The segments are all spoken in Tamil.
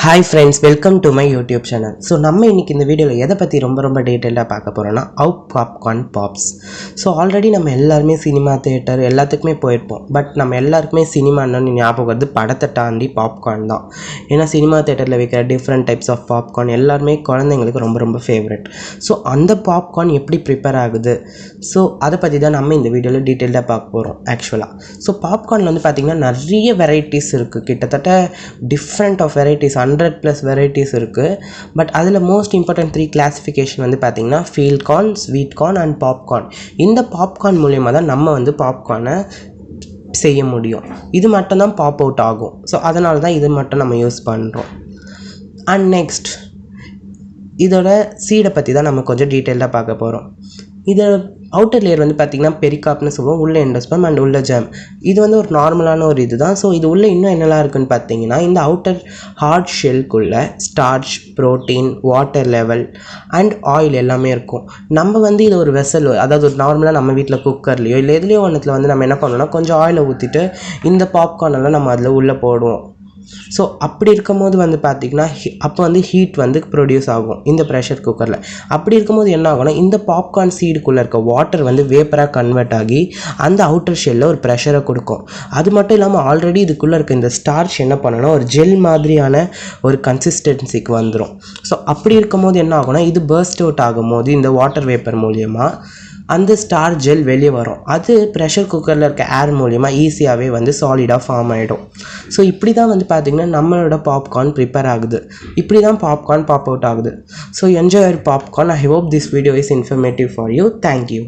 Hi friends, welcome to my YouTube channel. So நம்ம இன்னைக்கு இந்த வீடியோல எதை பத்தி ரொம்ப டீடைலா பார்க்க போறோம்னா how popcorn pops. So already நம்ம எல்லாரும் சினிமா தியேட்டர் எல்லாத்துக்குமே போயிருப்போம். பட் நம்ம எல்லாருக்குமே சினிமான்னு ஞாபகம் வருது படத்தை தாண்டி பாப்கார்ன் தான். ஏன்னா சினிமா தியேட்டர்ல விக்கிற டிஃபரண்ட் டைப்ஸ் ஆஃப் பாப்கார்ன் எல்லாரும் குழந்தைங்களுக்கு ரொம்ப ஃபேவரட். ஸோ அந்த பாப்கார்ன் எப்படி ப்ரிப்பேர் ஆகுது, ஸோ அதை பற்றி தான் நம்ம இந்த வீடியோவில் டீட்டெயிலாக பார்க்க போகிறோம் ஆக்சுவலாக. ஸோ பாப்கார்னில் வந்து பார்த்திங்கன்னா நிறைய வெரைட்டிஸ் இருக்குது, கிட்டத்தட்ட டிஃப்ரெண்ட் ஆஃப் வெரைட்டிஸ் 100+ வெரைட்டிஸ் இருக்குது. பட் அதில் மோஸ்ட் இம்பார்ட்டன்ட் 3 கிளாஸிஃபிகேஷன் வந்து பார்த்திங்கன்னா field corn, sweet corn and popcorn. இந்த பாப்கார்ன் மூலிமா தான் நம்ம வந்து பாப்கார்னை செய்ய முடியும். இது மட்டும் தான் பாப் அவுட் ஆகும். ஸோ அதனால தான் இது மட்டும் நம்ம யூஸ் பண்ணுறோம். அண்ட் நெக்ஸ்ட் இதோட சீடை பற்றி தான் நம்ம கொஞ்சம் டீட்டெயிலாக பார்க்க போகிறோம். இதோட அவுட்டர் லேயர் வந்து பார்த்திங்கன்னா பெரிகாப்னு சொல்லுவோம், உள்ள எண்டோஸ்பர்ம் அண்ட் உள்ள ஜாம். இது வந்து ஒரு நார்மலான ஒரு இது தான். ஸோ இது உள்ளே இன்னும் என்னெல்லாம் இருக்குதுன்னு பார்த்தீங்கன்னா, இந்த அவுட்டர் ஹார்ட் ஷெல்குள்ளே starch, protein, water level and oil எல்லாமே இருக்கும். நம்ம வந்து இது ஒரு வெசல், அதாவது ஒரு நார்மலாக நம்ம வீட்டில் குக்கர்லையோ இல்லை எதுலேயோ ஒன்றுத்தில் வந்து நம்ம என்ன பண்ணோம்னா கொஞ்சம் ஆயிலை ஊற்றிட்டு இந்த பாப்கார்னெல்லாம் நம்ம அதில் உள்ளே போடுவோம். ஸோ அப்படி இருக்கும் போது வந்து பார்த்திங்கன்னா அப்போ வந்து ஹீட் வந்து ப்ரொடியூஸ் ஆகும் இந்த ப்ரெஷர் குக்கரில். அப்படி இருக்கும்போது என்ன ஆகும்னா இந்த பாப்கார்ன் சீடுக்குள்ளே இருக்க வாட்டர் வந்து வேப்பராக கன்வெர்ட் ஆகி அந்த அவுட்டர் ஷெல்லில் ஒரு ப்ரெஷரை கொடுக்கும். அது மட்டும் இல்லாமல் ஆல்ரெடி இதுக்குள்ளே இருக்க இந்த ஸ்டார்ச் என்ன பண்ணணும்னா ஒரு ஜெல் மாதிரியான ஒரு கன்சிஸ்டன்சிக்கு வந்துடும். ஸோ அப்படி இருக்கும் போது என்ன ஆகும்னா இது பர்ஸ்ட் அவுட் ஆகும் போது இந்த வாட்டர் வேப்பர் மூலியமாக அந்த ஸ்டார் ஜெல் வெளியே வரும். அது ப்ரெஷர் குக்கரில் இருக்க ஏர் மூலிமா ஈஸியாகவே வந்து சாலிடாக ஃபார்ம் ஆகிடும். ஸோ இப்படி தான் வந்து பார்த்திங்கன்னா நம்மளோட பாப்கார்ன் ப்ரிப்பேர் ஆகுது. இப்படி தான் பாப்கார்ன் பாப் அவுட் ஆகுது. So enjoy your popcorn. I hope this video is informative for you. Thank you.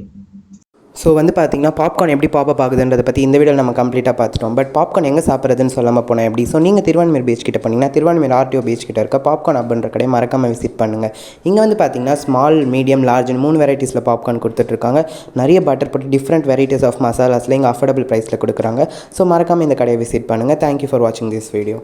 So வந்து பார்த்திங்கன்னா பாப்கார்ன் எப்படி பாப்பப் ஆகுதுன்றதை பற்றி இந்த வீடியோவில் நம்ம கம்ப்ளீட்டாக பார்த்துட்டோம். பட் பாப்கார்ன் எங்கே சாப்பிட்றதுன்னு சொல்லாமல் போனால் எப்படி? ஸோ நீங்கள் திருவான்மியூர் பீச் கிட்ட போனீங்கன்னா திருவான்மியூர் RTO பீச் கிட்ட இருக்க பாப்கார்ன் அப்படின்ற கடையை மறக்காமல் விசிட் பண்ணுங்கள். இங்கே வந்து பார்த்திங்கன்னா ஸ்மால், மீடியம், லார்ஜ்னு 3 வெரைட்டிஸில் பாப்கார்ன் கொடுத்துட்ருக்காங்க. நிறைய பட்டர் போட்டு டிஃப்ரெண்ட் வெரைட்டிஸ் ஆஃப் மசாலாஸில் இங்கே அஃபோர்டபுள் ப்ரைஸில் கொடுக்குறாங்க. ஸோ மறக்காமல் இந்த கடையை விசிட் பண்ணுங்கள். தேங்க்யூ ஃபார் வாட்சிங் திஸ் வீடியோ.